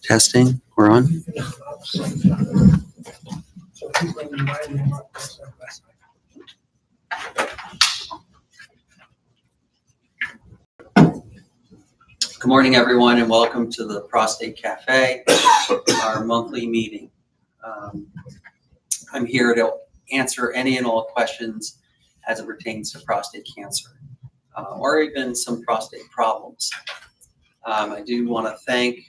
Testing, we're on. Good morning, everyone, and welcome to the Prostate Cafe, our monthly meeting. I'm here to answer any and all questions as it pertains to prostate cancer, or even some prostate problems. I do want to thank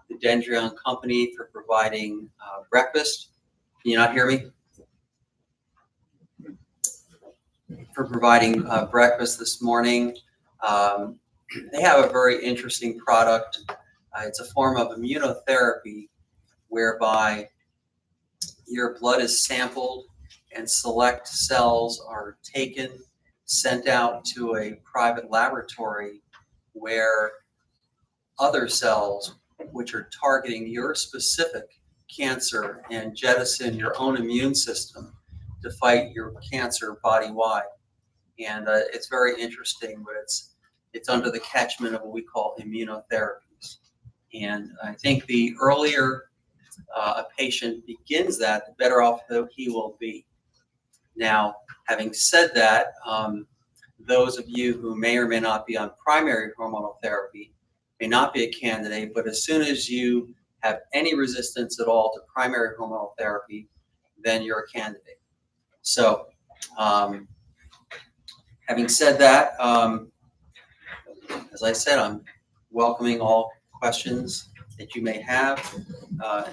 the Dendrion Company for providing breakfast. Can you not hear me? For providing breakfast this morning. They have a very interesting product. It's a form of immunotherapy whereby your blood is sampled and select cells are taken, sent out to a private laboratory where other cells, which are targeting your specific cancer and jettison your own immune system to fight your cancer body-wide. And it's very interesting, but it's under the catchment of what we call immunotherapies. And I think the earlier a patient begins that, the better off he will be. Now, having said that, those of you who may or may not be on primary hormonal therapy may not be a candidate, but as soon as you have any resistance at all to primary hormonal therapy, then you're a candidate. So, having said that, as I said, I'm welcoming all questions that you may have.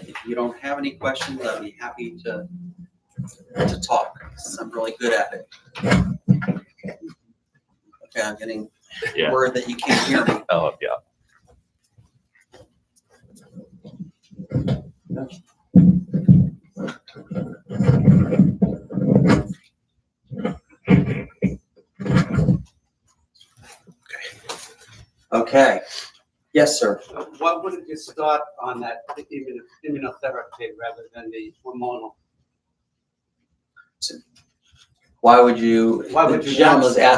If you don't have any questions, I'd be happy to talk, since I'm really good at it. Okay, I'm getting word that you can't hear me. Oh, yeah. Okay. Yes, sir. Why wouldn't you start on that immunotherapy rather than the hormonal? Why would you? The gentleman was not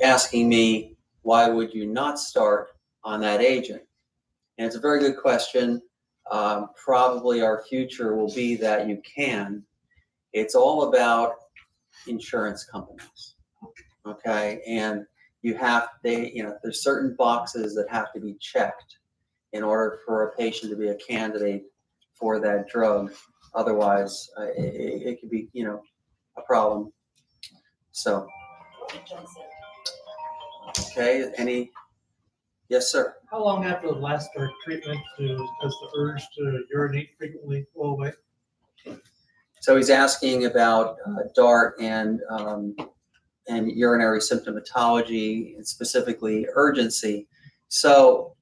asking me, why would you not start on that agent? And it's a very good question. Probably our future will be that you can. It's all about insurance companies, okay? And there's certain boxes that have to be checked in order for a patient to be a candidate for that drug. Otherwise, it could be, a problem. So, okay, yes, sir. How long after the last drug treatment does the urge to urinate frequently go away? So he's asking about DART and urinary symptomatology, and specifically urgency. So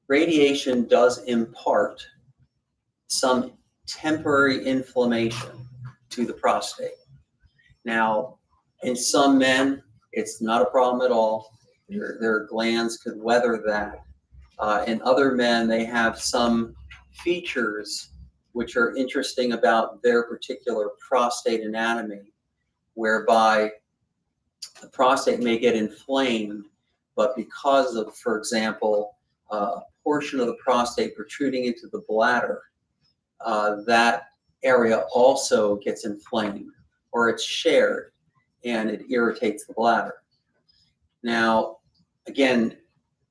radiation does impart some temporary inflammation to the prostate. Now, in some men, it's not a problem at all. Their glands could weather that. In other men, they have some features which are interesting about their particular prostate anatomy, whereby the prostate may get inflamed, but because of, for example, a portion of the prostate protruding into the bladder, that area also gets inflamed, or it's shared, and it irritates the bladder. Now, again,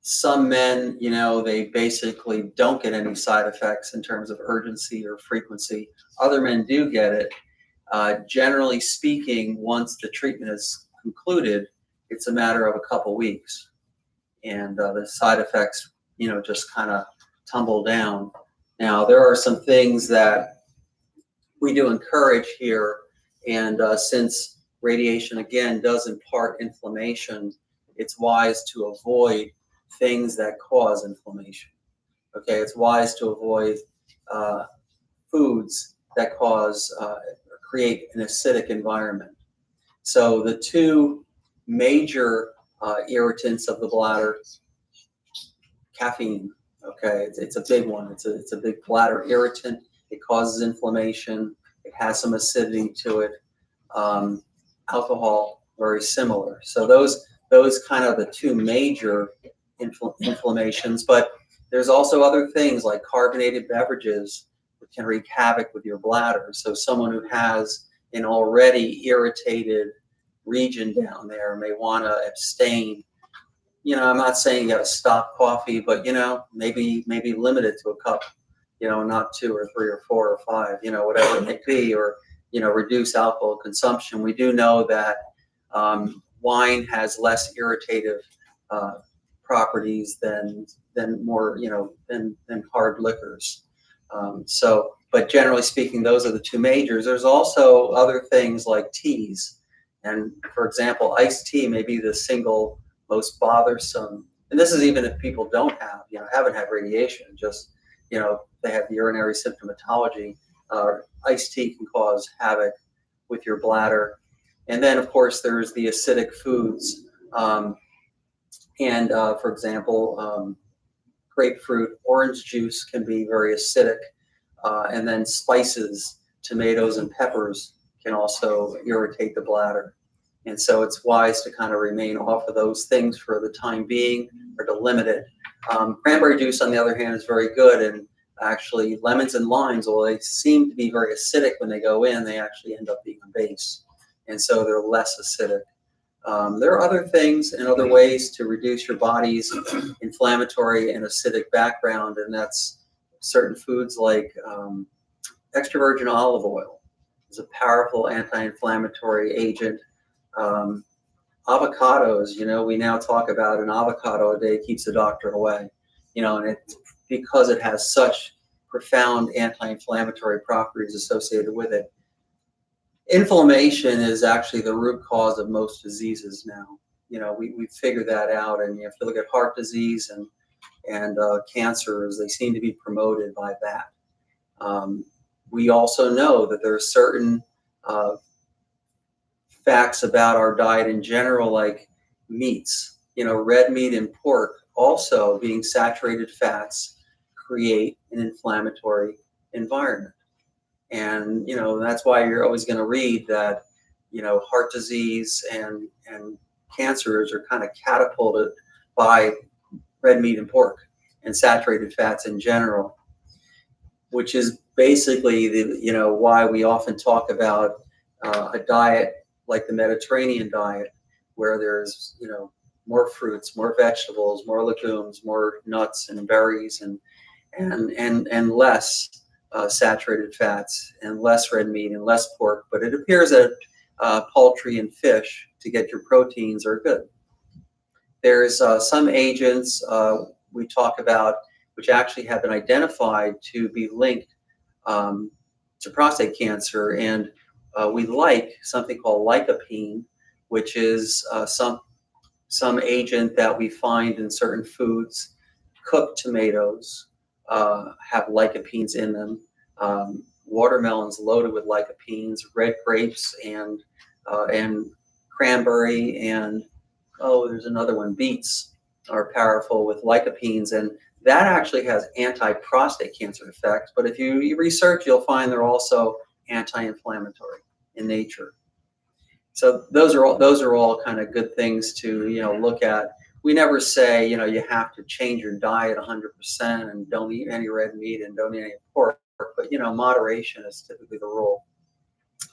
some men, they basically don't get any side effects in terms of urgency or frequency. Other men do get it. Generally speaking, once the treatment is concluded, it's a matter of a couple weeks, and the side effects, just kind of tumble down. Now, there are some things that we do encourage here, and since radiation, again, does impart inflammation, it's wise to avoid things that cause inflammation. Okay, it's wise to avoid foods that create an acidic environment. So the two major irritants of the bladder, caffeine. Okay, it's a big one. It's a big bladder irritant. It causes inflammation. It has some acidity to it. Alcohol, very similar. So those kind of the two major inflammations. But There's also other things like carbonated beverages that can wreak havoc with your bladder. So someone who has an already irritated region down there may want to abstain. I'm not saying you got to stop coffee, but maybe limit it to a cup, not 2 or 3 or 4 or 5, whatever it may be, or reduce alcohol consumption. We do know that wine has less irritative properties than more than hard liquors. But generally speaking, those are the two majors. There's also other things like teas, and for example, iced tea may be the single most bothersome. And this is even if people haven't had radiation, just they have urinary symptomatology. Iced tea can cause havoc with your bladder. And then, of course, there's the acidic foods. For example, grapefruit, orange juice can be very acidic. And then spices, tomatoes and peppers can also irritate the bladder. And so it's wise to kind of remain off of those things for the time being, or to limit it. Cranberry juice, on the other hand, is very good. And actually, lemons and limes, although they seem to be very acidic when they go in, they actually end up being a base. And so they're less acidic. There are other things and other ways to reduce your body's inflammatory and acidic background, and that's certain foods like extra virgin olive oil is a powerful anti-inflammatory agent. Avocados, we now talk about an avocado a day keeps the doctor away, and it's because it has such profound anti-inflammatory properties associated with it. Inflammation is actually the root cause of most diseases now. We've figured that out, and if you look at heart disease and cancers, they seem to be promoted by that. We also know that there are certain facts about our diet in general, like meats. Red meat and pork, also being saturated fats, create an inflammatory environment. And, that's why you're always going to read that, heart disease and cancers are kind of catapulted by red meat and pork and saturated fats in general, which is basically why we often talk about a diet like the Mediterranean diet, where there's, more fruits, more vegetables, more legumes, more nuts and berries, and less saturated fats, and less red meat and less pork. But it appears that poultry and fish to get your proteins are good. There's some agents we talk about which actually have been identified to be linked to prostate cancer, and we like something called lycopene, which is some agent that we find in certain foods. Cooked tomatoes have lycopenes in them. Watermelons loaded with lycopenes. Red grapes and cranberry and there's another one. Beets are powerful with lycopenes, and that actually has anti-prostate cancer effects. But if you research, you'll find they're also anti-inflammatory in nature. So those are all kind of good things to look at. We never say you have to change your diet 100% and don't eat any red meat and don't eat any pork, but moderation is typically the rule.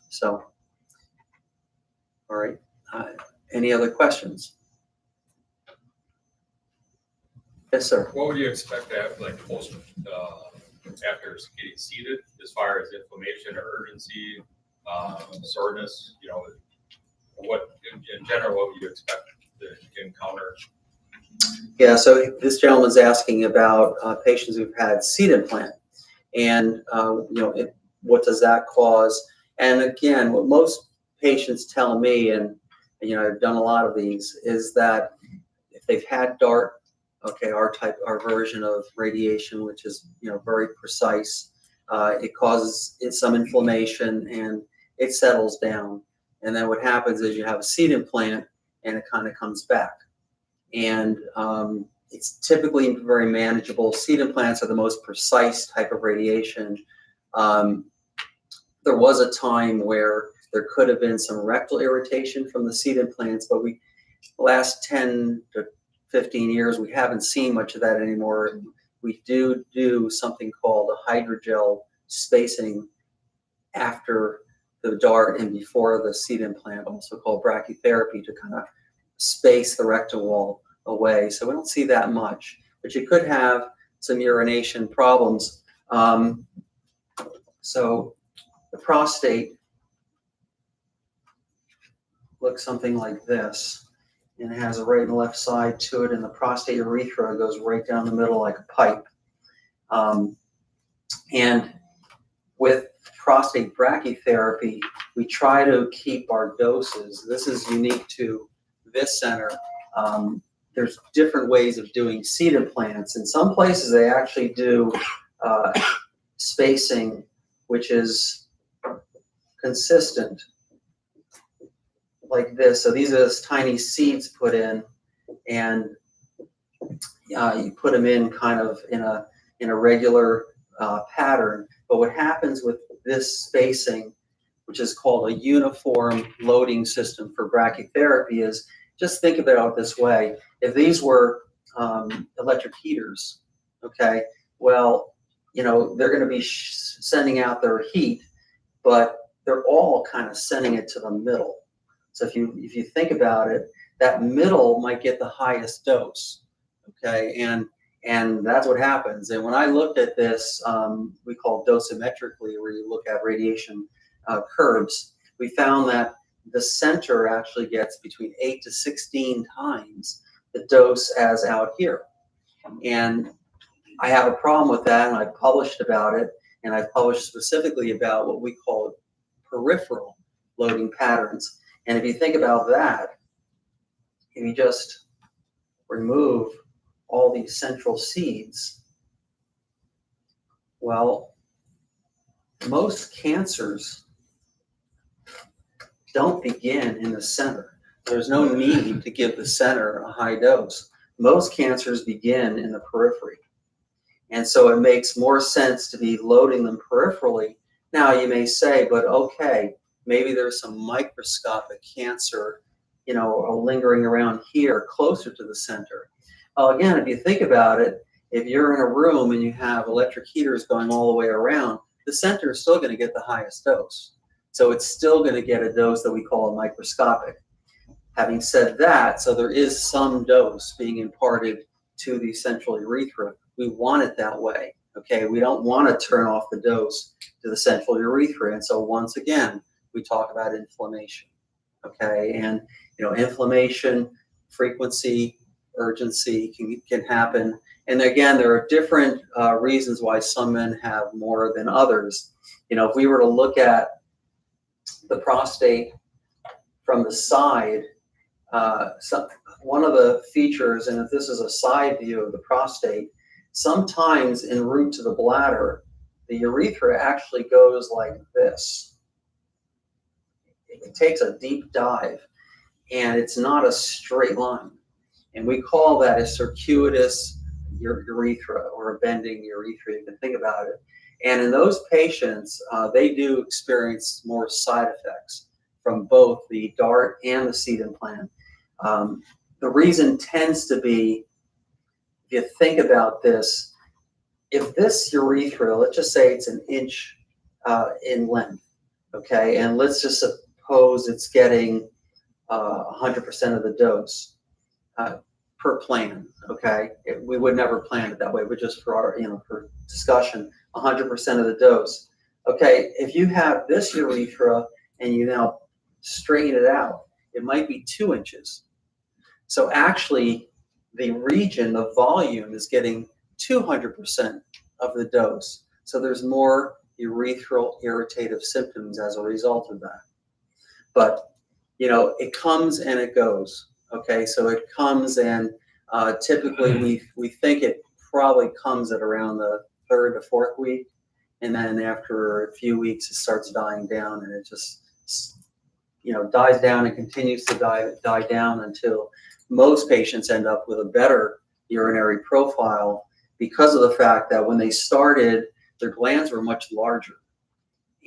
So, all right. Any other questions? Yes, sir. What would you expect to have, like, post after getting seated, as far as inflammation or urgency, soreness? What in general, what would you expect to encounter? Yeah. So this gentleman's asking about patients who've had seed implant, and what does that cause? And again, what most patients tell me, and I've done a lot of these, is that if they've had DART, our version of radiation, which is very precise, it causes some inflammation and it settles down. And then what happens is you have a seed implant and it kind of comes back. And it's typically very manageable. Seed implants are the most precise type of radiation. There was a time where there could have been some rectal irritation from the seed implants, but the last 10 to 15 years, we haven't seen much of that anymore. we do something called a hydrogel spacing after the dart and before the seed implant, also called brachytherapy, to kind of space the rectal wall away. So we don't see that much, but you could have some urination problems. So the prostate looks something like this, and it has a right and left side to it, and the prostate urethra goes right down the middle like a pipe. And with prostate brachytherapy, we try to keep our doses. This is unique to this center. There's different ways of doing seed implants. In some places, they actually do spacing, which is consistent, like this. So these are those tiny seeds put in, and you put them in kind of in a regular pattern. But what happens with this spacing, which is called a uniform loading system for brachytherapy, is, just think of it out this way. If these were electric heaters, okay, well, you know, they're going to be sending out their heat, but they're all kind of sending it to the middle. So if you think about it, that middle might get the highest dose, okay, and that's what happens. And when I looked at this, we call dosimetrically, where you look at radiation curves, we found that the center actually gets between 8 to 16 times the dose as out here. And I have a problem with that, and I published about it, and I published specifically about what we call peripheral loading patterns. And if you think about that, if you just remove all these central seeds, well, most cancers don't begin in the center. There's no need to give the center a high dose. Most cancers begin in the periphery. And so it makes more sense to be loading them peripherally. Now you may say, but okay, maybe there's some microscopic cancer, you know, lingering around here closer to the center. Well, again, if you think about it, if you're in a room and you have electric heaters going all the way around, the center is still going to get the highest dose. So it's still going to get a dose that we call a microscopic. Having said that, so there is some dose being imparted to the central urethra. We want it that way, okay? We don't want to turn off the dose to the central urethra. And so once again, we talk about inflammation, okay? And, you know, inflammation, frequency, urgency can happen. And again, there are different reasons why some men have more than others. You know, if we were to look at the prostate from the side, one of the features, and if this is a side view of the prostate, sometimes en route to the bladder, the urethra actually goes like this. It takes a deep dive, and it's not a straight line. And we call that a circuitous urethra, or a bending urethra. You can think about it. And in those patients, they do experience more side effects from both the DART and the seed implant. The reason tends to be, if you think about this, if this urethra, let's just say it's an inch in length, okay, and let's just suppose it's getting 100% of the dose per plan, okay? We would never plan it that way, but just for our, you know, for discussion, 100% of the dose. Okay, if you have this urethra and you now straighten it out, it might be 2 inches. So actually, the region, the volume is getting 200% of the dose. So there's more urethral irritative symptoms as a result of that. But, you know, it comes and it goes. Okay, so it comes, and typically we think it probably comes at around the 3rd to 4th week, and then after a few weeks it starts dying down, and it just, you know, dies down and continues to die down until most patients end up with a better urinary profile because of the fact that when they started, their glands were much larger,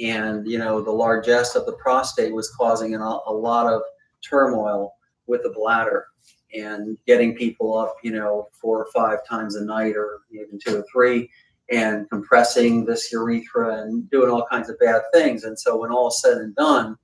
and, you know, the largesse of the prostate was causing a lot of turmoil with the bladder. and getting people up, 4 or 5 times a night, or even 2 or 3, and compressing this urethra and doing all kinds of bad things. And so when all is said and done,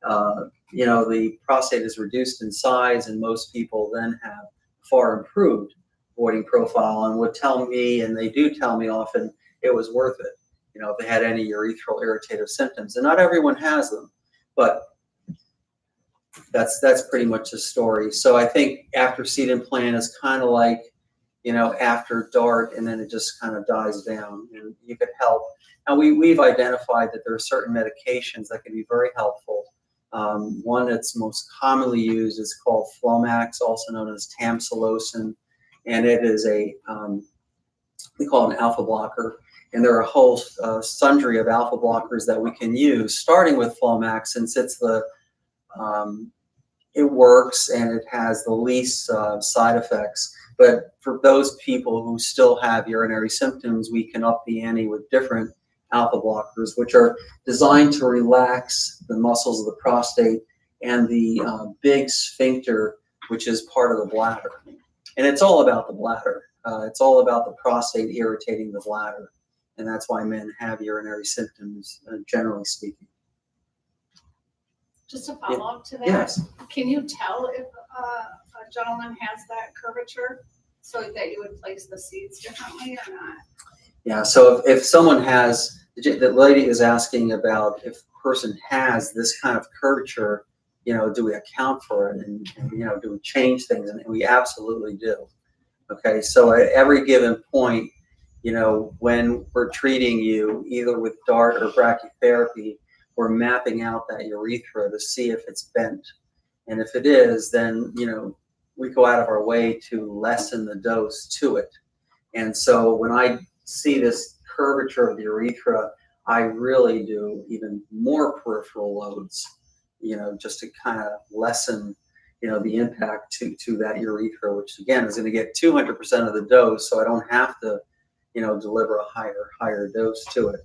the prostate is reduced in size, and most people then have far improved voiding profile and would tell me, and they do tell me often, it was worth it, if they had any urethral irritative symptoms. And not everyone has them, but that's pretty much the story. So I think after seed implant is kind of like, after DART, and then it just kind of dies down, and you could help. Now we've identified that there are certain medications that can be very helpful. One that's most commonly used is called Flomax, also known as tamsulosin, and it is we call it an alpha blocker. And there are a whole sundry of alpha blockers that we can use, starting with Flomax, since it's it works and it has the least side effects. But for those people who still have urinary symptoms, we can up the ante with different alpha blockers, which are designed to relax the muscles of the prostate and the big sphincter, which is part of the bladder. And it's all about the bladder. It's all about the prostate irritating the bladder. And that's why men have urinary symptoms, generally speaking. Just a follow-up to that. Yes. Can you tell if a gentleman has that curvature so that you would place the seeds differently or not? Yeah, so if someone has, the lady is asking about if a person has this kind of curvature, do we account for it, and do we change things? And we absolutely do. Okay, so at every given point, when we're treating you either with DART or brachytherapy, we're mapping out that urethra to see if it's bent. And if it is, then, we go out of our way to lessen the dose to it. And so when I see this curvature of the urethra, I really do even more peripheral loads, just to kind of lessen, the impact to that urethra, which again is going to get 200% of the dose, so I don't have to, deliver a higher dose to it.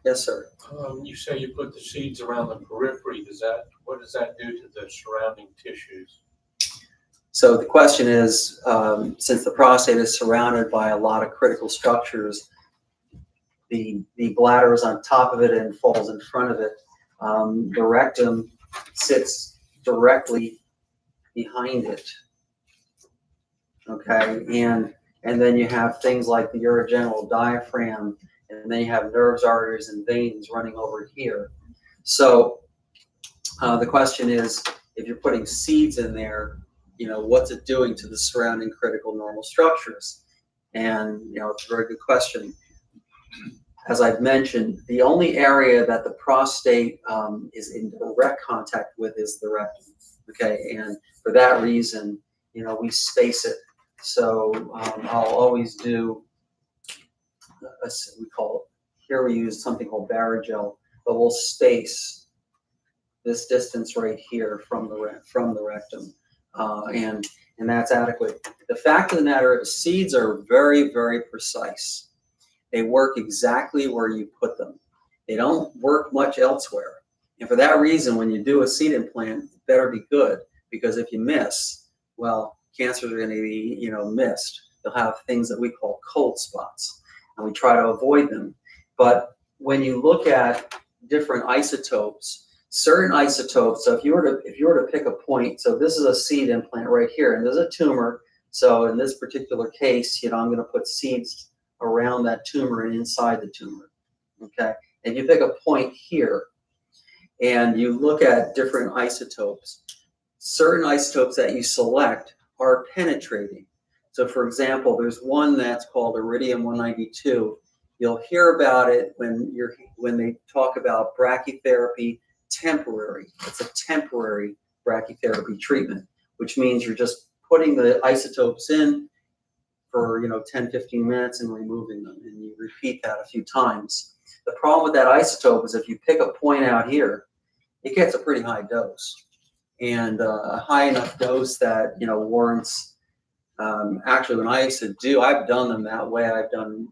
Yes, sir. You say you put the seeds around the periphery. What does that do to the surrounding tissues? So the question is, since the prostate is surrounded by a lot of critical structures, the bladder is on top of it and falls in front of it. The rectum sits directly behind it. Okay, and then you have things like the urogenital diaphragm, and then you have nerves, arteries, and veins running over here. So the question is, if you're putting seeds in there, what's it doing to the surrounding critical normal structures? And, it's a very good question. As I've mentioned, the only area that the prostate is in direct contact with is the rectum. Okay, and for that reason, we space it. So I'll always do, here we use something called Barrigel, but we'll space this distance right here from the rectum, and that's adequate. The fact of the matter is, seeds are very, very precise. They work exactly where you put them. They don't work much elsewhere. And for that reason, when you do a seed implant, it better be good, because if you miss, well, cancers are going to be, missed. You'll have things that we call cold spots, and we try to avoid them. But when you look at different isotopes, certain isotopes, so if you were to pick a point, so this is a seed implant right here, and there's a tumor. So in this particular case, I'm going to put seeds around that tumor and inside the tumor. Okay, and you pick a point here, and you look at different isotopes. Certain isotopes that you select are penetrating. So for example, there's one that's called iridium-192. You'll hear about it when they talk about brachytherapy temporary. It's a temporary brachytherapy treatment, which means you're just putting the isotopes in for 10-15 minutes and removing them, and you repeat that a few times. The problem with that isotope is if you pick a point out here, it gets a pretty high dose, and a high enough dose that warrants. Actually, when I used to do, I've done them that way. I've done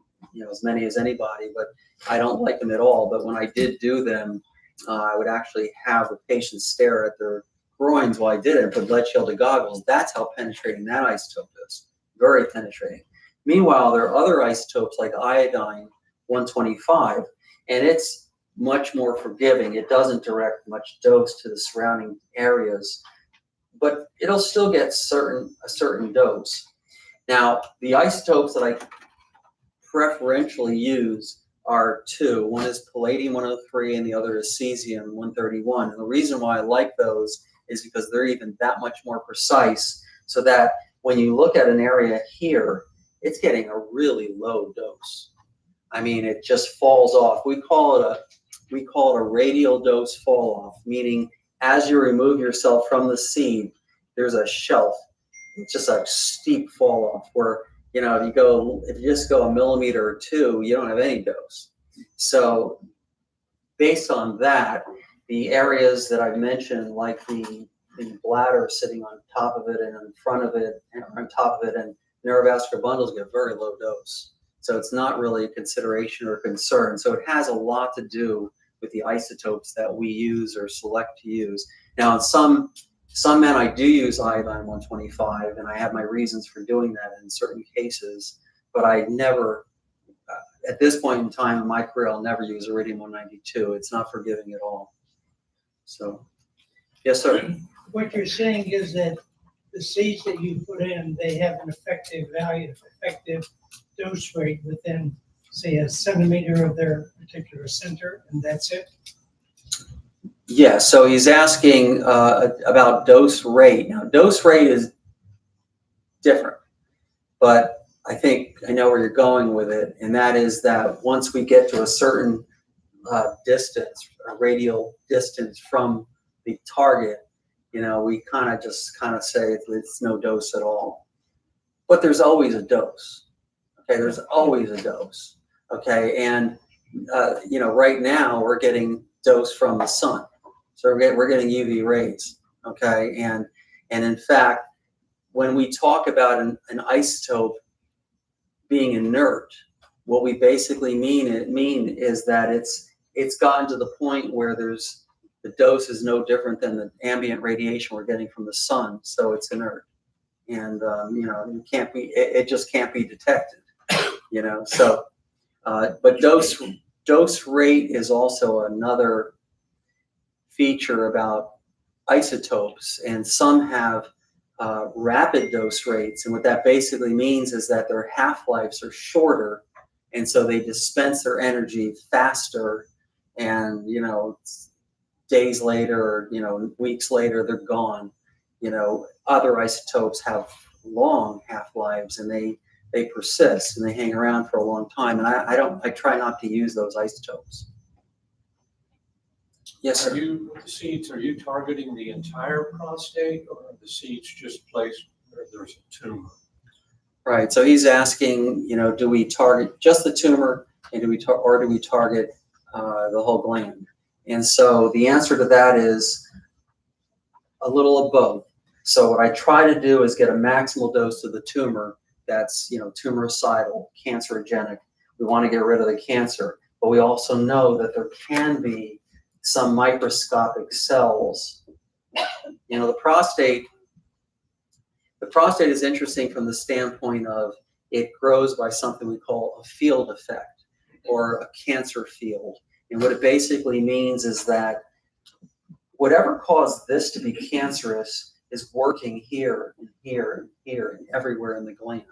as many as anybody, but I don't like them at all. But when I did do them, I would actually have the patient stare at their groins while I did it and put lead shielded goggles. That's how penetrating that isotope is. Very penetrating. Meanwhile, there are other isotopes like iodine 125, and it's much more forgiving. It doesn't direct much dose to the surrounding areas, but it'll still get a certain dose. Now, the isotopes that I preferentially use are two. One is palladium-103 and the other is cesium-131. And the reason why I like those is because they're even that much more precise, so that when you look at an area here, it's getting a really low dose. I mean, it just falls off. We call it a radial dose fall off, meaning as you remove yourself from the seed, there's a shelf. It's just a steep fall off where, you know, if you just go a millimeter or two, you don't have any dose. So based on that, the areas that I've mentioned, like the bladder sitting on top of it and in front of it and on top of it, and neurovascular bundles get very low dose. So it's not really a consideration or concern. So it has a lot to do with the isotopes that we use or select to use. Now, in some men, I do use iodine 125, and I have my reasons for doing that in certain cases, but I never, at this point in time in my career, I'll never use iridium 192. It's not forgiving at all. So, yes, sir. What you're saying is that the seeds that you put in, they have an effective dose rate within, say, a centimeter of their particular center, and that's it? Yeah, so he's asking about dose rate. Now, dose rate is different, but I think I know where you're going with it, and that is that once we get to a certain distance, a radial distance from the target, you know, we kind of say it's no dose at all. But there's always a dose. Okay, there's always a dose. Okay, and you know, right now we're getting dose from the sun. So we're getting UV rays, okay? And in fact, when we talk about an isotope being inert, what we basically mean is that it's gotten to the point where the dose is no different than the ambient radiation we're getting from the sun, so it's inert. And you know, it just can't be detected, you know? So, but dose rate is also another feature about isotopes, and some have rapid dose rates, and what that basically means is that their half-lives are shorter, and so they dispense their energy faster, and you know, days later or you know, weeks later they're gone. You know, other isotopes have long half-lives, and they persist and they hang around for a long time, and I try not to use those isotopes. Yes, sir. With the seeds, are you targeting the entire prostate, or are the seeds just placed where there's a tumor? Right. So he's asking, you know, do we target just the tumor, and do we target the whole gland? And so the answer to that is a little of both. So what I try to do is get a maximal dose of the tumor that's, you know, tumoricidal, cancerogenic. We want to get rid of the cancer, but we also know that there can be some microscopic cells. You know, the prostate is interesting from the standpoint of it grows by something we call a field effect or a cancer field. And what it basically means is that whatever caused this to be cancerous is working here and here and here and everywhere in the gland.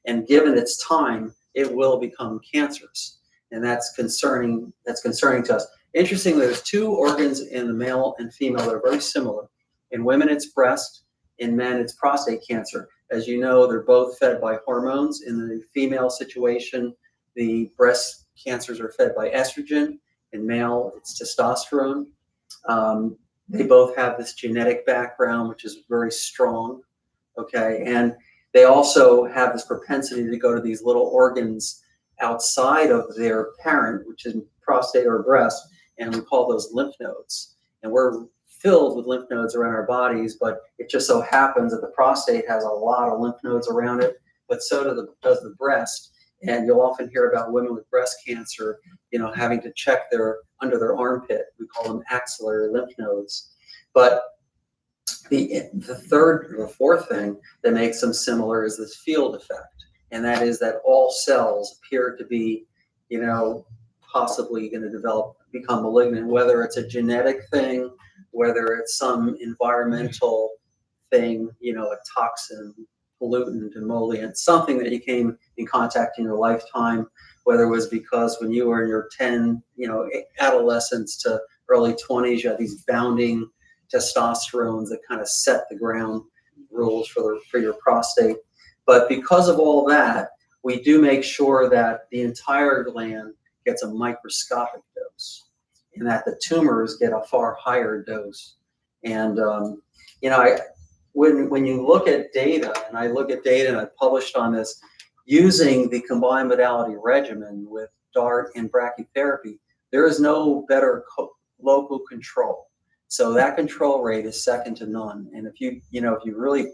And given its time, it will become cancerous. And that's concerning to us. Interestingly, there's two organs in the male and female that are very similar. In women, it's breast. In men, it's prostate cancer. As you know, they're both fed by hormones. In the female situation, the breast cancers are fed by estrogen. In male, it's testosterone. They both have this genetic background, which is very strong. Okay, and they also have this propensity to go to these little organs outside of their parent, which is prostate or breast, and we call those lymph nodes. And we're filled with lymph nodes around our bodies, but it just so happens that the prostate has a lot of lymph nodes around it, but so does the breast. And you'll often hear about women with breast cancer, you know, having to check under their armpit. We call them axillary lymph nodes. But The fourth thing that makes them similar is this field effect. And that is that all cells appear to be, possibly going to become malignant, whether it's a genetic thing, whether it's some environmental thing, a toxin, pollutant, emollient, something that you came in contact in your lifetime, whether it was because when you were in your adolescence to early 20s, you had these bounding testosterones that kind of set the ground rules for your prostate. But because of all that, we do make sure that the entire gland gets a microscopic dose and that the tumors get a far higher dose. And, when you look at data, and I look at data and I published on this, using the combined modality regimen with DART and brachytherapy, there is no better local control. So that control rate is second to none. And if you really,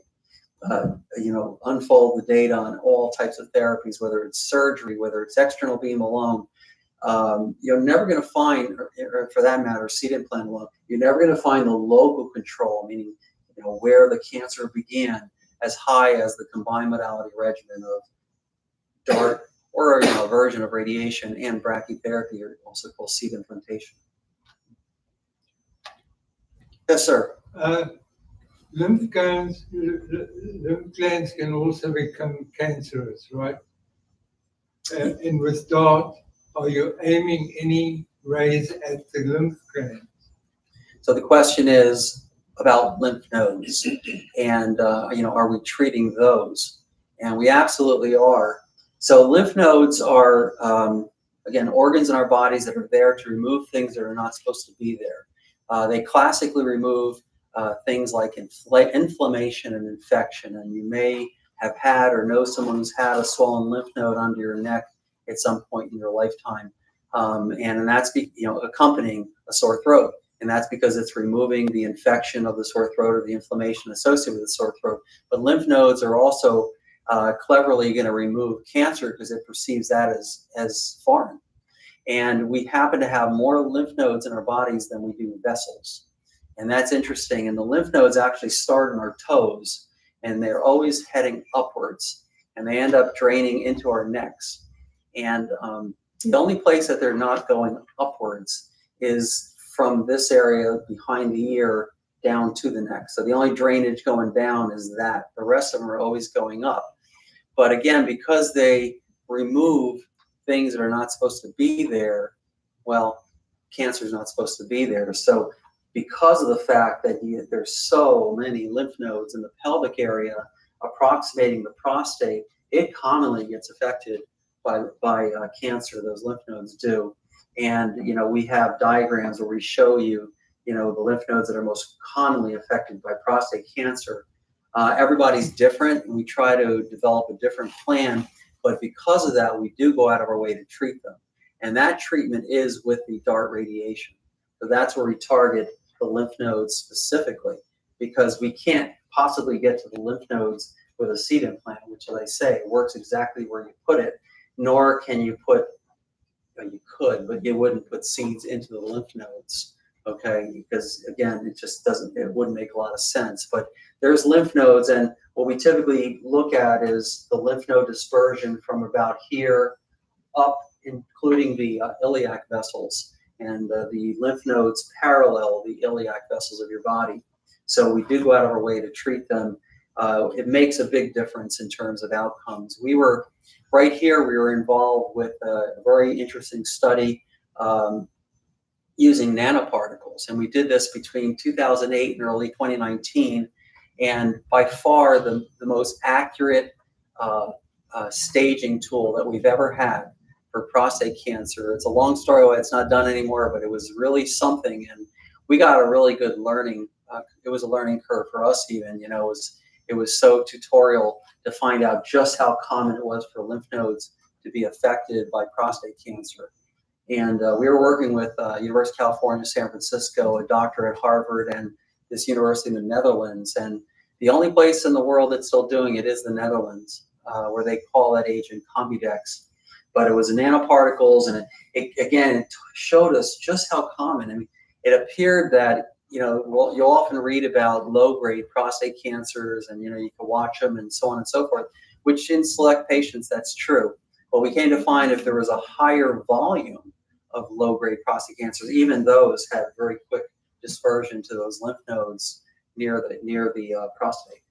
unfold the data on all types of therapies, whether it's surgery, whether it's external beam alone, you're never going to find, or for that matter, seed implant alone, you're never going to find the local control, meaning, where the cancer began, as high as the combined modality regimen of DART or a version of radiation and brachytherapy, or also called seed implantation. Yes, sir. Lymph glands can also become cancerous, right? And with DART, are you aiming any rays at the lymph glands? So the question is about lymph nodes, and are we treating those? And we absolutely are. So lymph nodes are, again, organs in our bodies that are there to remove things that are not supposed to be there. They classically remove things like inflammation and infection, and you may have had or know someone who's had a swollen lymph node under your neck at some point in your lifetime, and that's accompanying a sore throat. And that's because it's removing the infection of the sore throat or the inflammation associated with the sore throat. But lymph nodes are also cleverly going to remove cancer because it perceives that as foreign. And we happen to have more lymph nodes in our bodies than we do vessels. And that's interesting. And the lymph nodes actually start in our toes, and they're always heading upwards, and they end up draining into our necks. And the only place that they're not going upwards is from this area behind the ear down to the neck. So the only drainage going down is that. The rest of them are always going up. But again, because they remove things that are not supposed to be there, well, cancer is not supposed to be there. So because of the fact that there's so many lymph nodes in the pelvic area approximating the prostate, it commonly gets affected by cancer, those lymph nodes do. And, we have diagrams where we show you, the lymph nodes that are most commonly affected by prostate cancer. Everybody's different, and we try to develop a different plan. But because of that, we do go out of our way to treat them. And that treatment is with the DART radiation. So that's where we target the lymph nodes specifically, because we can't possibly get to the lymph nodes with a seed implant, which, as I say, works exactly where you put it, nor can you put, you could, but you wouldn't put seeds into the lymph nodes, okay? Because again, it wouldn't make a lot of sense. But there's lymph nodes, and what we typically look at is the lymph node dispersion from about here up, including the iliac vessels, and the lymph nodes parallel the iliac vessels of your body. So we do go out of our way to treat them. It makes a big difference in terms of outcomes. We were involved with a very interesting study using nanoparticles, and we did this between 2008 and early 2019. And by far the most accurate staging tool that we've ever had for prostate cancer. It's a long story why it's not done anymore, but it was really something, and we got a really good learning. It was a learning curve for us even. It was so tutorial to find out just how common it was for lymph nodes to be affected by prostate cancer. And we were working with University of California, San Francisco, a doctor at Harvard, and this university in the Netherlands. And the only place in the world that's still doing it is the Netherlands, where they call that agent Combidex. But it was nanoparticles, and it showed us just how common. I mean, it appeared that you'll often read about low-grade prostate cancers, and you can watch them and so on and so forth, which in select patients that's true. But we came to find if there was a higher volume of low-grade prostate cancers, even those had very quick dispersion to those lymph nodes near the prostate.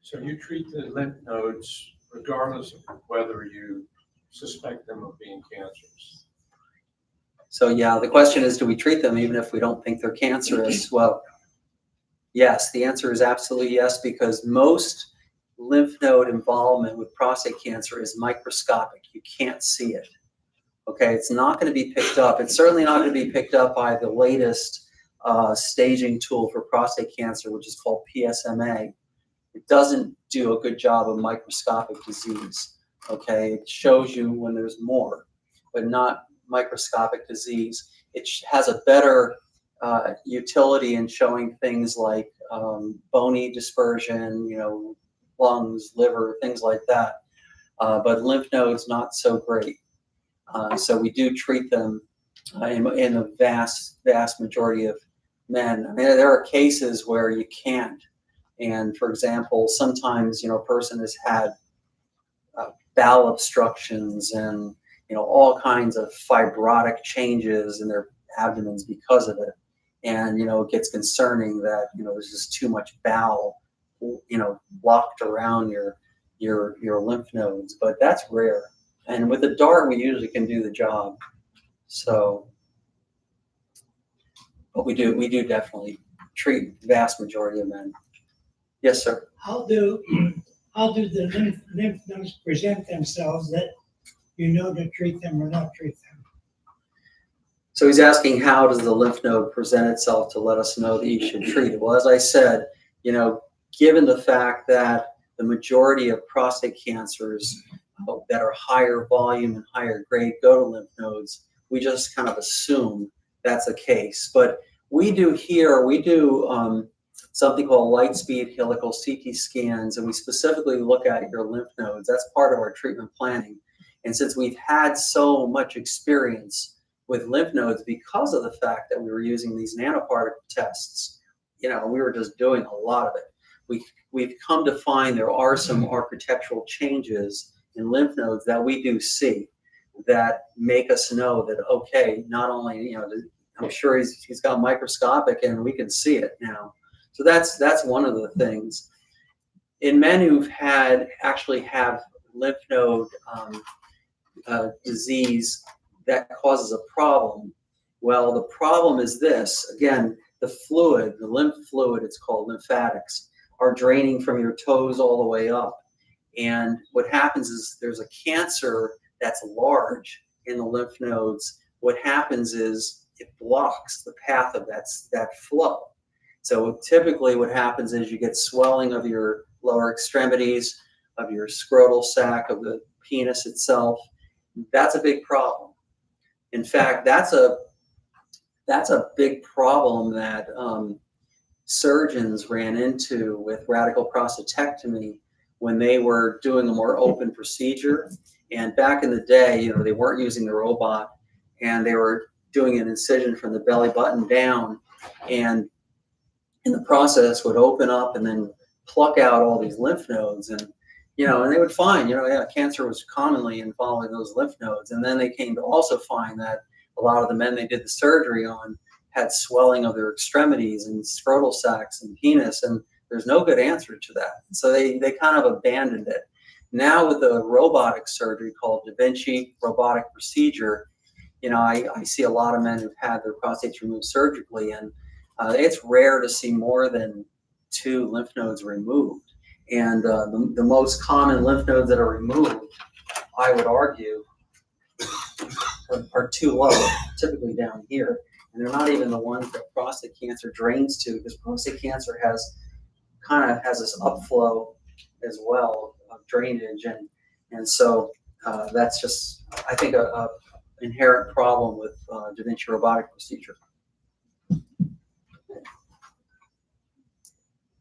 So you treat the lymph nodes regardless of whether you suspect them of being cancerous. So yeah, the question is, do we treat them even if we don't think they're cancerous? Well, yes, the answer is absolutely yes, because most lymph node involvement with prostate cancer is microscopic. You can't see it. Okay, it's not going to be picked up. It's certainly not going to be picked up by the latest staging tool for prostate cancer, which is called PSMA. It doesn't do a good job of microscopic disease. Okay, it shows you when there's more, but not microscopic disease. It has a better utility in showing things like bony dispersion, lungs, liver, things like that. But lymph nodes, not so great. So we do treat them in the vast majority of men. I mean, there are cases where you can't. And for example, sometimes, a person has had bowel obstructions and, all kinds of fibrotic changes in their abdomens because of it. And, it gets concerning that, there's just too much bowel, locked around your lymph nodes, but that's rare. And with the dart, we usually can do the job. So, but we do definitely treat the vast majority of men. Yes, sir. How do the lymph nodes present themselves that to treat them or not treat them? So he's asking, how does the lymph node present itself to let us know that you should treat it? Well, as I said, given the fact that the majority of prostate cancers that are higher volume and higher grade go to lymph nodes, we just kind of assume that's the case. But we do something called light speed helical CT scans, and we specifically look at your lymph nodes. That's part of our treatment planning. And since we've had so much experience with lymph nodes because of the fact that we were using these nanoparticle tests, we were just doing a lot of it. We've come to find there are some architectural changes in lymph nodes that we do see that make us know that, okay, not only, I'm sure he's got microscopic and we can see it now. So that's one of the things. In men who've actually have lymph node disease that causes a problem, well, the problem is this. Again, the lymph fluid, it's called lymphatics, are draining from your toes all the way up. And what happens is there's a cancer that's large in the lymph nodes. What happens is it blocks the path of that flow. So typically what happens is you get swelling of your lower extremities, of your scrotal sac, of the penis itself. That's a big problem. In fact, that's a big problem that surgeons ran into with radical prostatectomy when they were doing a more open procedure. And back in the day, they weren't using the robot, and they were doing an incision from the belly button down, and in the process would open up and then pluck out all these lymph nodes, and and they would find cancer was commonly involving those lymph nodes. And then they came to also find that a lot of the men they did the surgery on had swelling of their extremities and scrotal sacs and penis, and there's no good answer to that. So they kind of abandoned it. Now with the robotic surgery called Da Vinci robotic procedure, I see a lot of men who've had their prostates removed surgically, and it's rare to see more than 2 lymph nodes removed. And the most common lymph nodes that are removed, I would argue, are too low, typically down here. And they're not even the ones that prostate cancer drains to, because prostate cancer has this upflow as well of drainage. And so that's just, I think, a inherent problem with Da Vinci robotic procedure.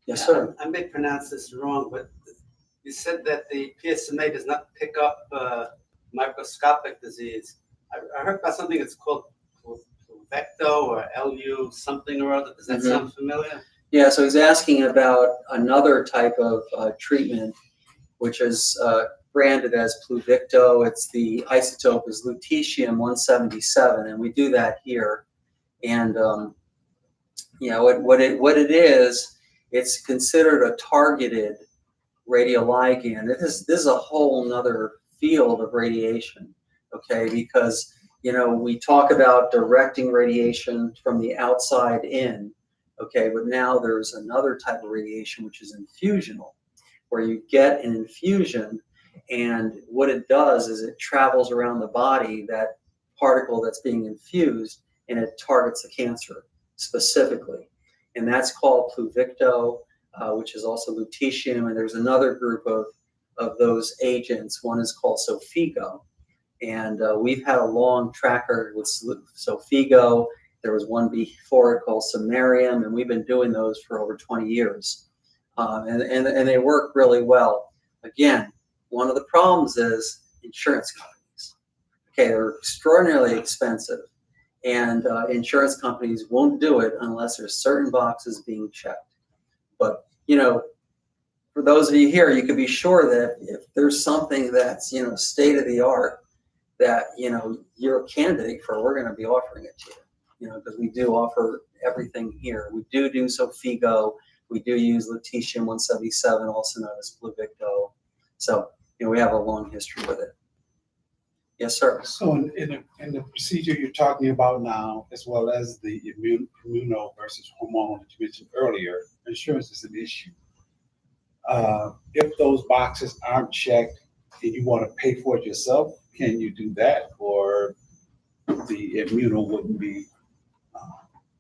Yes, sir. I may pronounce this wrong, but you said that the PSMA does not pick up microscopic disease. I heard about something that's called Pluvecto or LU something or other? Does that Mhm. sound familiar? Yeah, so he's asking about another type of treatment, which is branded as Pluvicto. It's the isotope is lutetium-177, and we do that here. And what it is, it's considered a targeted radioligand. This is a whole nother field of radiation, okay? Because we talk about directing radiation from the outside in, okay? But now there's another type of radiation which is infusional, where you get an infusion, and what it does is it travels around the body, that particle that's being infused, and it targets the cancer specifically. And that's called Pluvicto, which is also lutetium, and there's another group of those agents. One is called Xofigo, and we've had a long track record with Xofigo. There was one before it called samarium, and we've been doing those for over 20 years, and they work really well. Again, one of the problems is insurance companies. Okay, they're extraordinarily expensive, and insurance companies won't do it unless there's certain boxes being checked. But for those of you here, you can be sure that if there's something that's state of the art that you're a candidate for, we're going to be offering it to you. Because we do offer everything here. We do Xofigo. We do use lutetium-177, also known as Pluvicto. So we have a long history with it. Yes, sir. So in the procedure you're talking about now, as well as the immuno versus hormonal that you mentioned earlier, insurance is an issue. If those boxes aren't checked and you want to pay for it yourself, can you do that? Or the immuno wouldn't be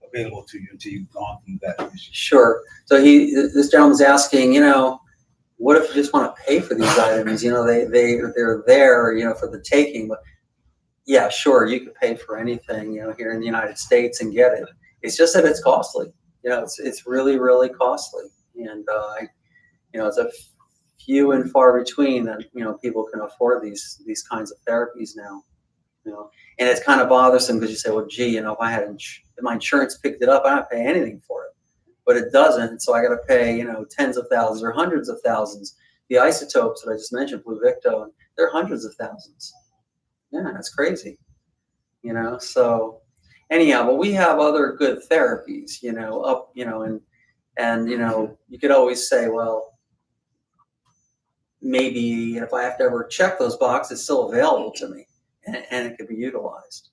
available to you until you've gone through that issue? Sure. So this gentleman's asking, what if you just want to pay for these items? They're there, for the taking. But yeah, sure, you could pay for anything, here in the United States and get it. It's just that it's costly. It's really, really costly, and it's a few and far between that people can afford these kinds of therapies now. And it's kind of bothersome because you say, well, gee, if my insurance picked it up, I don't pay anything for it. But it doesn't, so I got to pay, tens of thousands or hundreds of thousands. The isotopes that I just mentioned, Pluvicto, they're hundreds of thousands. Yeah, that's crazy. So anyhow, but we have other good therapies, and you could always say, well, maybe if I have to ever check those boxes, it's still available to me, and it could be utilized.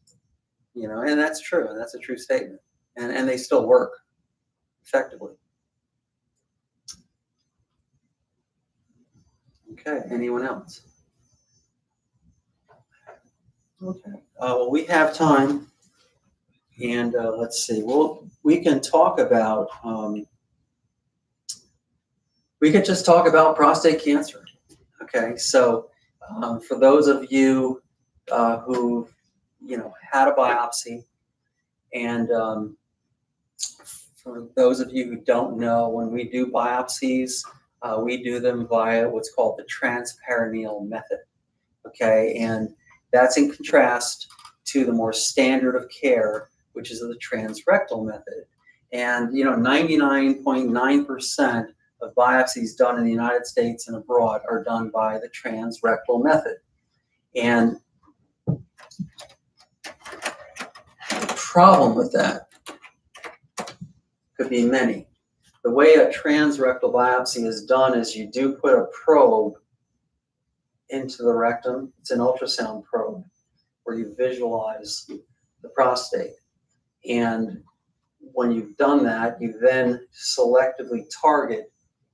And that's true, and that's a true statement, and they still work effectively. Okay, anyone else? Okay, well, we have time, and let's see. Well, we can talk about. We could just talk about prostate cancer. Okay, so for those of you who had a biopsy, and for those of you who don't know, when we do biopsies, we do them via what's called the transperineal method. Okay, and that's in contrast to the more standard of care, which is the transrectal method. And 99.9% of biopsies done in the United States and abroad are done by the transrectal method. And the problem with that could be many. The way a transrectal biopsy is done is you do put a probe into the rectum. It's an ultrasound probe where you visualize the prostate. And when you've done that, you then selectively target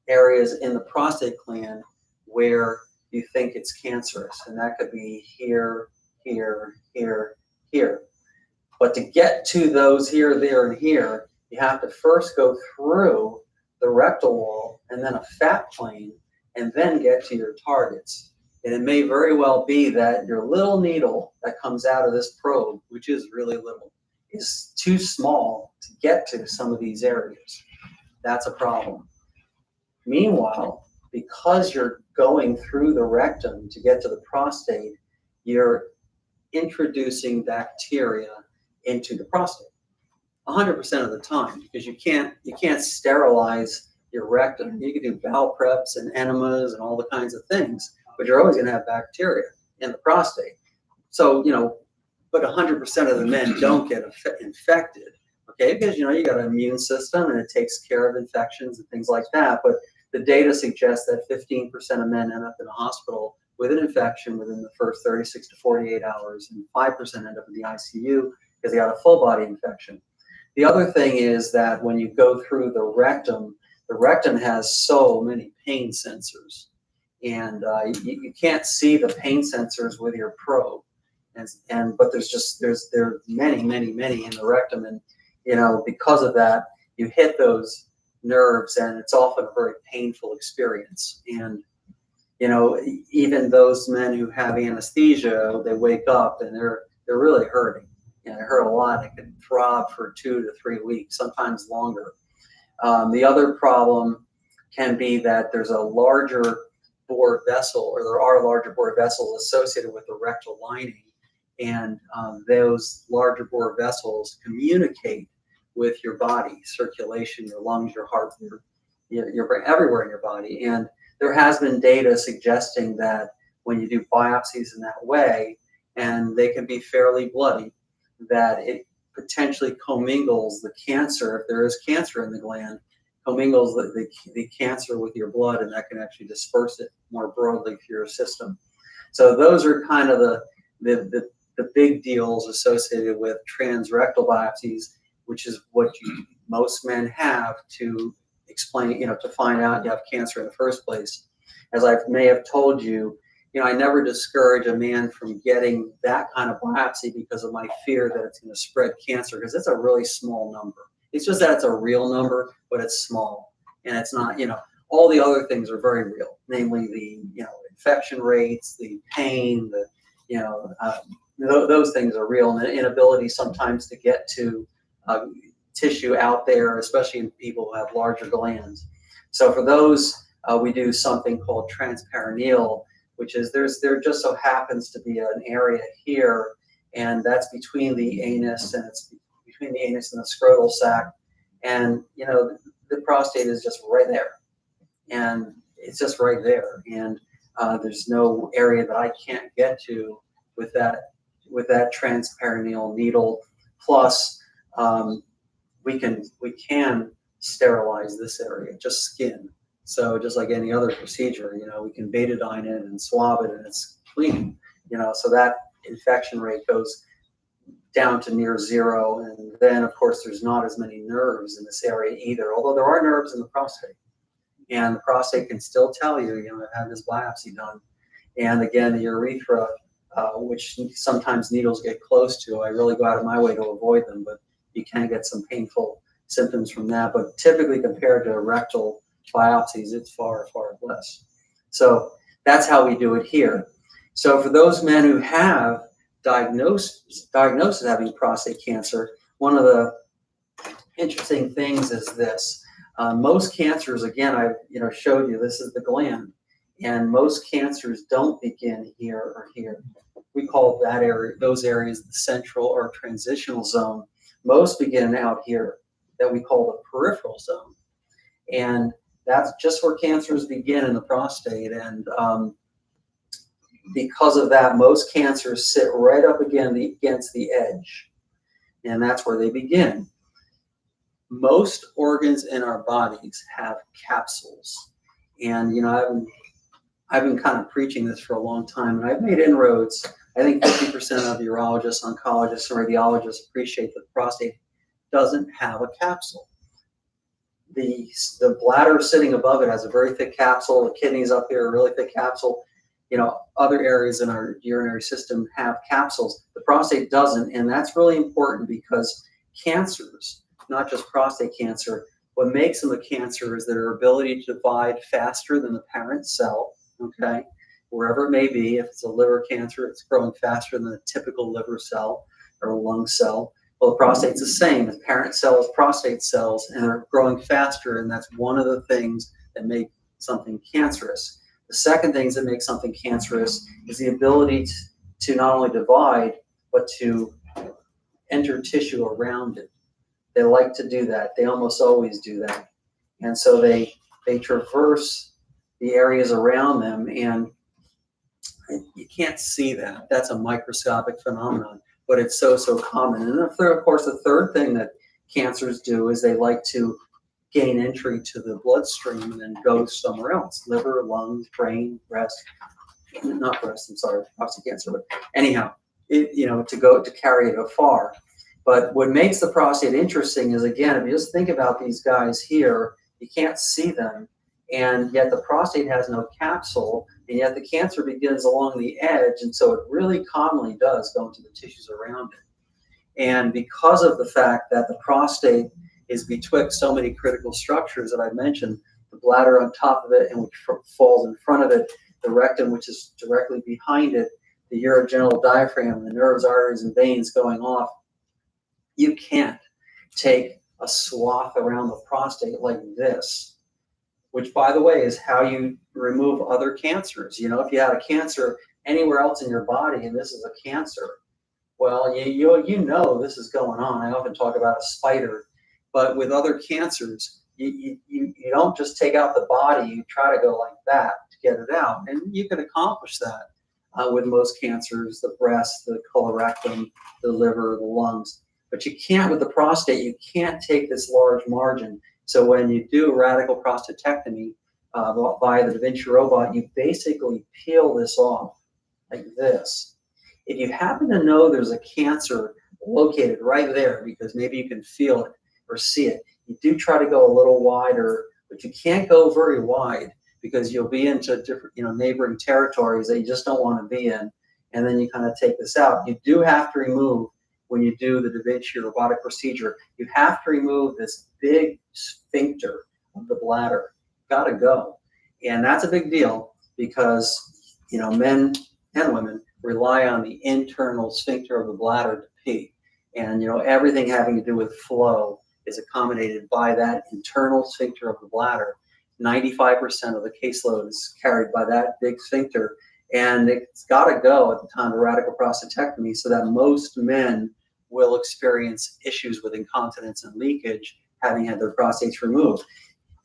areas in the prostate gland where you think it's cancerous. And that could be here, here, here, here. But to get to those here, there, and here, you have to first go through the rectal wall and then a fat plane and then get to your targets. And it may very well be that your little needle that comes out of this probe, which is really little, is too small to get to some of these areas. That's a problem. Meanwhile, because you're going through the rectum to get to the prostate, you're introducing bacteria into the prostate. 100% of the time, because you can't sterilize your rectum. You can do bowel preps and enemas and all the kinds of things, but you're always going to have bacteria in the prostate. So, but 100% of the men don't get infected, okay? Because, you got an immune system and it takes care of infections and things like that. But the data suggests that 15% of men end up in a hospital with an infection within the first 36 to 48 hours, and 5% end up in the ICU because they got a full body infection. The other thing is that when you go through the rectum has so many pain sensors, and you can't see the pain sensors with your probe, but there are many in the rectum, and because of that, you hit those nerves, and it's often a very painful experience. And even those men who have anesthesia, they wake up and they're really hurting. They hurt a lot. It can throb for 2 to 3 weeks, sometimes longer. The other problem can be that there's a larger bore vessel, or there are larger bore vessels associated with the rectal lining, and those larger bore vessels communicate with your body, circulation, your lungs, your heart, your brain, everywhere in your body. And there has been data suggesting that when you do biopsies in that way, and they can be fairly bloody, that it potentially commingles the cancer, if there is cancer in the gland, commingles the cancer with your blood, and that can actually disperse it more broadly through your system. So those are kind of the big deals associated with transrectal biopsies, which is what most men have to explain, to find out you have cancer in the first place. As I may have told you, I never discourage a man from getting that kind of biopsy because of my fear that it's going to spread cancer, because it's a really small number. It's just that it's a real number, but it's small. And it's not, all the other things are very real, namely the, infection rates, the pain, those things are real, and the inability sometimes to get to tissue out there, especially in people who have larger glands. So for those, we do something called transperineal, which is there just so happens to be an area here, and that's between the anus, and it's between the anus and the scrotal sac, and the prostate is just right there, and it's just right there, and there's no area that I can't get to with that transperineal needle. Plus, we can sterilize this area, just skin. So just like any other procedure, we can betadine it and swab it, and it's clean. So that infection rate goes down to near zero. And then, of course, there's not as many nerves in this area either, although there are nerves in the prostate. And the prostate can still tell you, I've had this biopsy done. And again, the urethra, which sometimes needles get close to, I really go out of my way to avoid them, but you can get some painful symptoms from that. But typically, compared to rectal biopsies, it's far, far less. So that's how we do it here. So for those men who have diagnosed as having prostate cancer, one of the interesting things is this. Most cancers, again, I showed you, this is the gland, and most cancers don't begin here or here. We call that area, those areas, the central or transitional zone. Most begin out here, that we call the peripheral zone. And that's just where cancers begin in the prostate. And because of that, most cancers sit right up against the edge. And that's where they begin. Most organs in our bodies have capsules. And, I've been kind of preaching this for a long time, and I've made inroads. I think 50% of urologists, oncologists, and radiologists appreciate that the prostate doesn't have a capsule. The bladder sitting above it has a very thick capsule. The kidneys up here, a really thick capsule. Other areas in our urinary system have capsules. The prostate doesn't, and that's really important because cancers, not just prostate cancer, what makes them a cancer is their ability to divide faster than the parent cell, okay? Wherever it may be, if it's a liver cancer, it's growing faster than a typical liver cell or a lung cell. Well, the prostate's the same. The parent cell is prostate cells, and they're growing faster, and that's one of the things that make something cancerous. The second things that make something cancerous is the ability to not only divide, but to enter tissue around it. They like to do that. They almost always do that. And so they traverse the areas around them, and you can't see that. That's a microscopic phenomenon, but it's so common. And of course, the third thing that cancers do is they like to gain entry to the bloodstream and then go somewhere else: liver, lungs, brain, breast. Not breast, I'm sorry, prostate cancer, but anyhow, to carry it afar. But what makes the prostate interesting is, again, if you just think about these guys here, you can't see them, and yet the prostate has no capsule, and yet the cancer begins along the edge, and so it really commonly does go into the tissues around it. And because of the fact that the prostate is betwixt so many critical structures that I mentioned, the bladder on top of it and which falls in front of it, the rectum, which is directly behind it, the urogenital diaphragm, the nerves, arteries, and veins going off, you can't take a swath around the prostate like this, which, by the way, is how you remove other cancers. If you had a cancer anywhere else in your body and this is a cancer, well, you know this is going on. I often talk about a spider, but with other cancers, you don't just take out the body, you try to go like that to get it out. And you can accomplish that with most cancers: the breast, the colorectal, the liver, the lungs. But you can't with the prostate. You can't take this large margin. So when you do radical prostatectomy via the Da Vinci robot, you basically peel this off like this. If you happen to know there's a cancer located right there, because maybe you can feel it or see it, you do try to go a little wider, but you can't go very wide because you'll be into different, neighboring territories that you just don't want to be in. And then you kind of take this out. You do have to remove, when you do the Da Vinci robotic procedure, you have to remove this big sphincter of the bladder. Got to go. And that's a big deal because, men and women rely on the internal sphincter of the bladder to pee. And, everything having to do with flow is accommodated by that internal sphincter of the bladder. 95% of the caseload is carried by that big sphincter, and it's got to go at the time of radical prostatectomy, so that most men will experience issues with incontinence and leakage having had their prostates removed.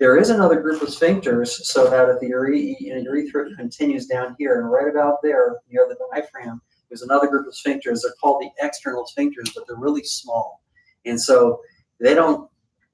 There is another group of sphincters, so that if the urethra continues down here and right about there near the diaphragm, there's another group of sphincters. They're called the external sphincters, but they're really small. And so they don't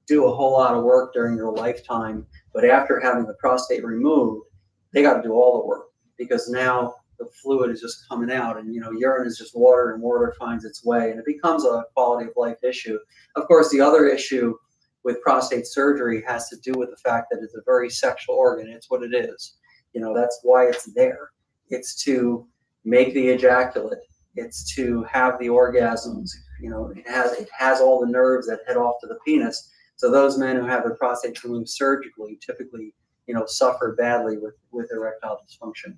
do a whole lot of work during your lifetime, but after having the prostate removed, they got to do all the work, because now the fluid is just coming out, and urine is just water, and water finds its way, and it becomes a quality of life issue. Of course, the other issue with prostate surgery has to do with the fact that it's a very sexual organ. It's what it is. That's why it's there. It's to make the ejaculate. It's to have the orgasms. It has all the nerves that head off to the penis. So those men who have their prostates removed surgically typically, suffer badly with erectile dysfunction.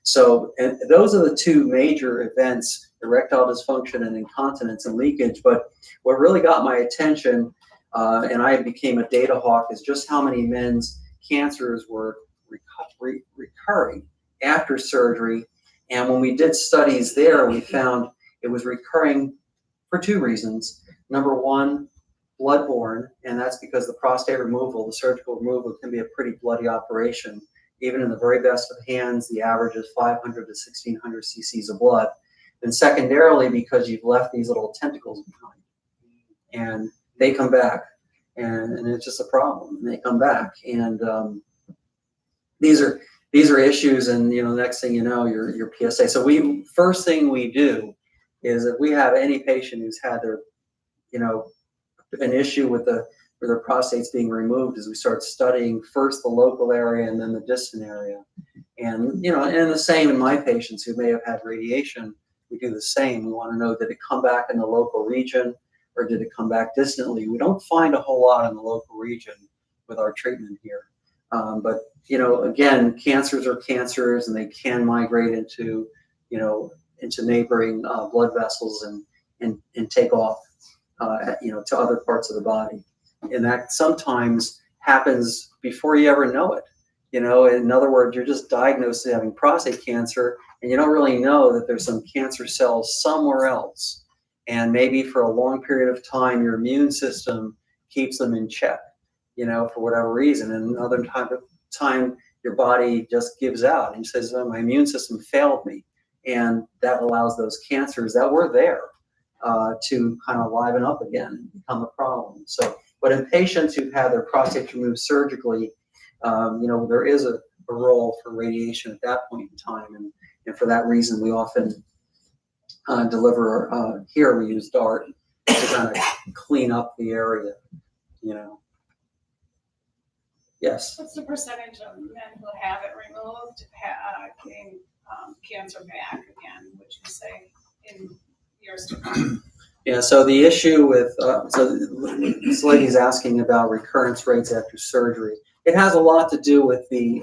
So, and those are the two major events: erectile dysfunction and incontinence and leakage. But what really got my attention, and I became a data hawk, is just how many men's cancers were recurring after surgery. And when we did studies there, we found it was recurring for two reasons. Number one, bloodborne, and that's because the prostate removal, the surgical removal, can be a pretty bloody operation. Even in the very best of hands, the average is 500 to 1600 cc's of blood. And secondarily, because you've left these little tentacles behind, and they come back, and it's just a problem. They come back, and these are issues. And the next thing you know, your PSA. So first thing we do is, if we have any patient who's had their an issue with their prostates being removed, is we start studying first the local area and then the distant area. And and the same in my patients who may have had radiation, we do the same. We want to know, did it come back in the local region or did it come back distantly? We don't find a whole lot in the local region with our treatment here. But again, cancers are cancers, and they can migrate into neighboring blood vessels and take off to other parts of the body. And that sometimes happens before you ever know it. In other words, you're just diagnosed as having prostate cancer, and you don't really know that there's some cancer cells somewhere else. And maybe for a long period of time, your immune system keeps them in check, for whatever reason. And another time your body just gives out and says, oh, my immune system failed me. And that allows those cancers that were there to kind of liven up again and become a problem. So, but in patients who've had their prostate removed surgically, there is a role for radiation at that point in time. And for that reason, we often deliver, here we use DART to kind of clean up the area, Yes. What's the percentage of men who have it removed, getting cancer back again, would you say, in years to come? Yeah, so the issue with, so this lady's asking about recurrence rates after surgery. It has a lot to do with the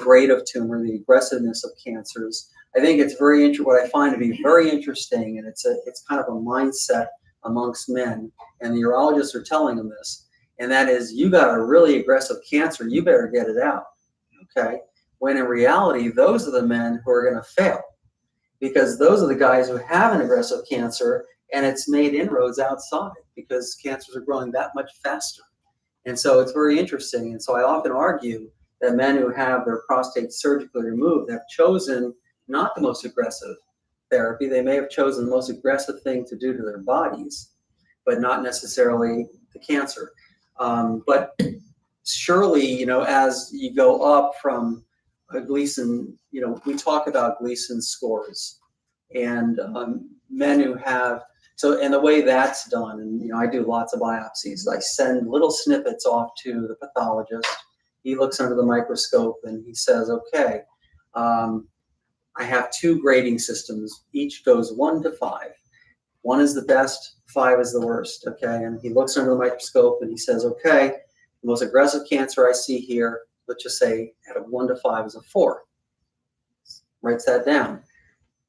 grade of tumor, the aggressiveness of cancers. I think it's what I find to be very interesting, and it's kind of a mindset amongst men, and the urologists are telling them this, and that is, you got a really aggressive cancer, you better get it out, okay? When in reality, those are the men who are going to fail, because those are the guys who have an aggressive cancer, and it's made inroads outside because cancers are growing that much faster. And so it's very interesting. And so I often argue that men who have their prostate surgically removed have chosen not the most aggressive therapy. They may have chosen the most aggressive thing to do to their bodies, but not necessarily the cancer. But surely, as you go up from a Gleason, we talk about Gleason scores, and men who have, and the way that's done, and I do lots of biopsies. I send little snippets off to the pathologist. He looks under the microscope and he says, okay, I have 2 grading systems. Each goes 1 to 5. 1 is the best, 5 is the worst, okay? And he looks under the microscope and he says, okay, the most aggressive cancer I see here, let's just say out of 1 to 5 is a 4. Writes that down.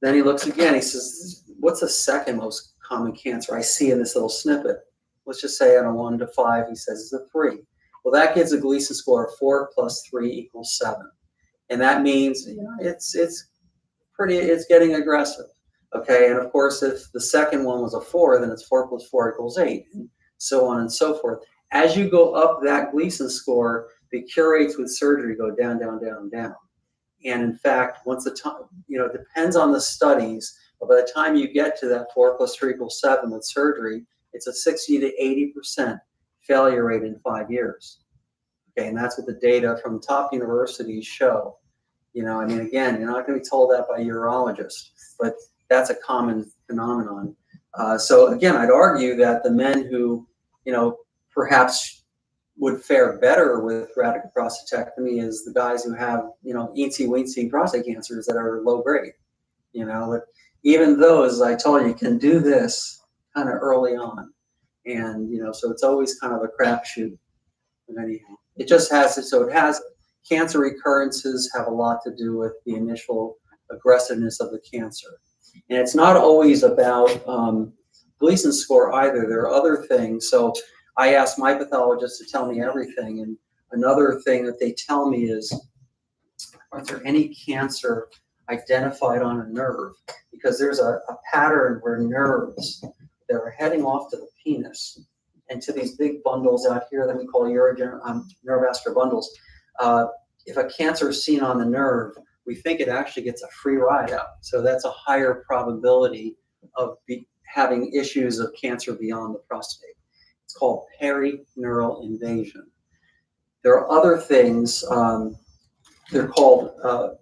Then he looks again, he says, what's the second most common cancer I see in this little snippet? Let's just say out of 1 to 5, he says it's a 3. Well, that gives a Gleason score of 4 plus 3 equals 7. And that means, it's getting aggressive. Okay, and of course, if the second one was a 4, then it's 4 plus 4 equals 8, and so on and so forth. As you go up that Gleason score, the cure rates with surgery go down, down, down, down. And in fact, once the time, it depends on the studies, but by the time you get to that 4 plus 3 equals 7 with surgery, it's a 60 to 80% failure rate in 5 years. Okay, and that's what the data from top universities show. Again, you're not going to be told that by a urologist, but that's a common phenomenon. So again, I'd argue that the men who, perhaps would fare better with radical prostatectomy is the guys who have, eensy-weensy prostate cancers that are low grade. But even those, I told you, can do this kind of early on. And, so it's always kind of a crapshoot. But anyhow, it just has it. So it has, cancer recurrences have a lot to do with the initial aggressiveness of the cancer. And it's not always about Gleason score either. There are other things. So I ask my pathologist to tell me everything. And another thing that they tell me is, are there any cancer identified on a nerve? Because there's a pattern where nerves that are heading off to the penis and to these big bundles out here that we call neurovascular bundles. If a cancer is seen on the nerve, we think it actually gets a free ride out. So that's a higher probability of having issues of cancer beyond the prostate. It's called perineural invasion. There are other things, they're called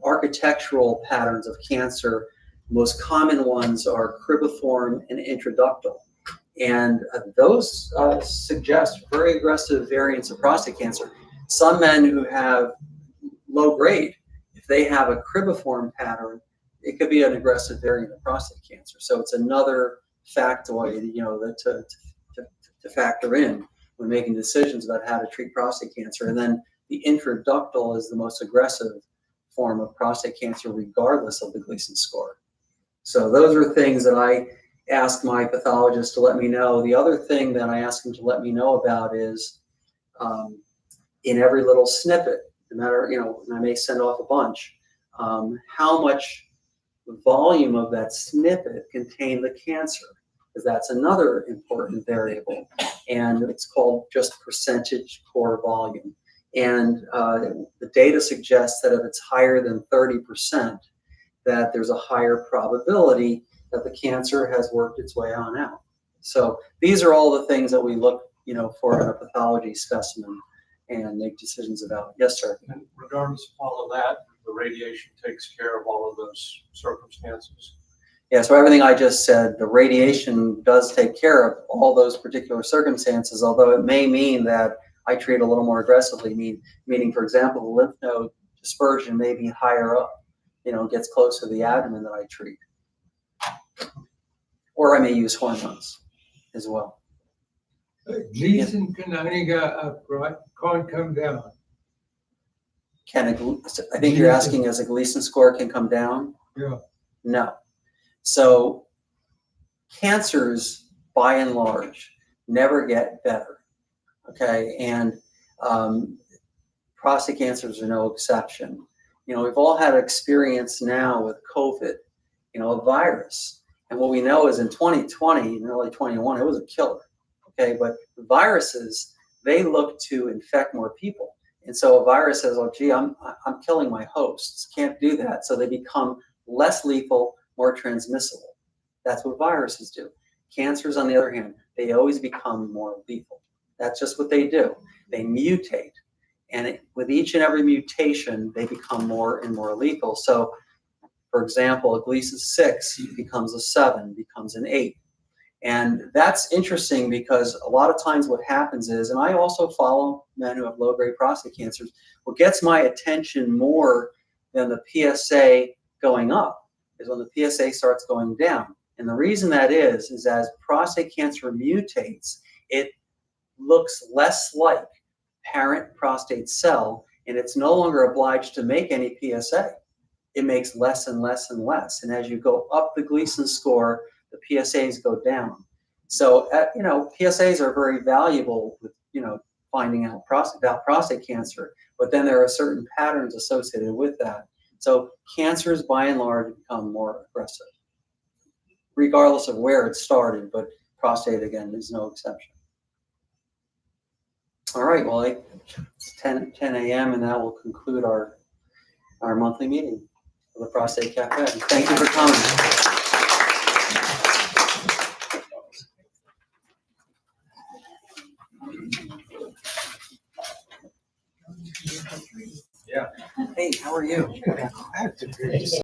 architectural patterns of cancer. Most common ones are cribriform and intraductal. And those suggest very aggressive variants of prostate cancer. Some men who have low grade, if they have a cribriform pattern, it could be an aggressive variant of prostate cancer. So it's another factoid, to factor in when making decisions about how to treat prostate cancer. And then the intraductal is the most aggressive form of prostate cancer, regardless of the Gleason score. So those are things that I ask my pathologist to let me know. The other thing that I ask him to let me know about is in every little snippet, no matter, and I may send off a bunch, how much volume of that snippet contained the cancer. because that's another important variable. And it's called just percentage core volume. And the data suggests that if it's higher than 30%, that there's a higher probability that the cancer has worked its way on out. So these are all the things that we look, for in a pathology specimen and make decisions about. Yes, sir. And regardless of all of that, the radiation takes care of all of those circumstances. Yeah, so everything I just said, the radiation does take care of all those particular circumstances, although it may mean that I treat a little more aggressively, meaning, for example, the lymph node dispersion may be higher up, gets close to the abdomen that I treat. Or I may use hormones as well. Gleason can only go up, right? Can't come down. I think you're asking as a Gleason score can come down? Yeah. No. So cancers, by and large, never get better. Okay, and prostate cancers are no exception. We've all had experience now with COVID, a virus. And what we know is in 2020 and early 21, it was a killer. Okay, but viruses, they look to infect more people. And so a virus says, oh, gee, I'm killing my hosts. Can't do that. So they become less lethal, more transmissible. That's what viruses do. Cancers, on the other hand, they always become more lethal. That's just what they do. They mutate. And with each and every mutation, they become more and more lethal. So, for example, a Gleason 6 becomes a 7, becomes an 8. And that's interesting because a lot of times what happens is, and I also follow men who have low-grade prostate cancers, what gets my attention more than the PSA going up is when the PSA starts going down. And the reason that is as prostate cancer mutates, it looks less like parent prostate cell, and it's no longer obliged to make any PSA. It makes less and less and less. And as you go up the Gleason score, the PSAs go down. So, PSAs are very valuable with, finding out about prostate cancer, but then there are certain patterns associated with that. So cancers, by and large, become more aggressive, regardless of where it started, but prostate, again, is no exception. All right, well, it's 10 a.m., and that will conclude our monthly meeting of the Prostate Cafe. Thank you for coming. Yeah. Hey, how are you?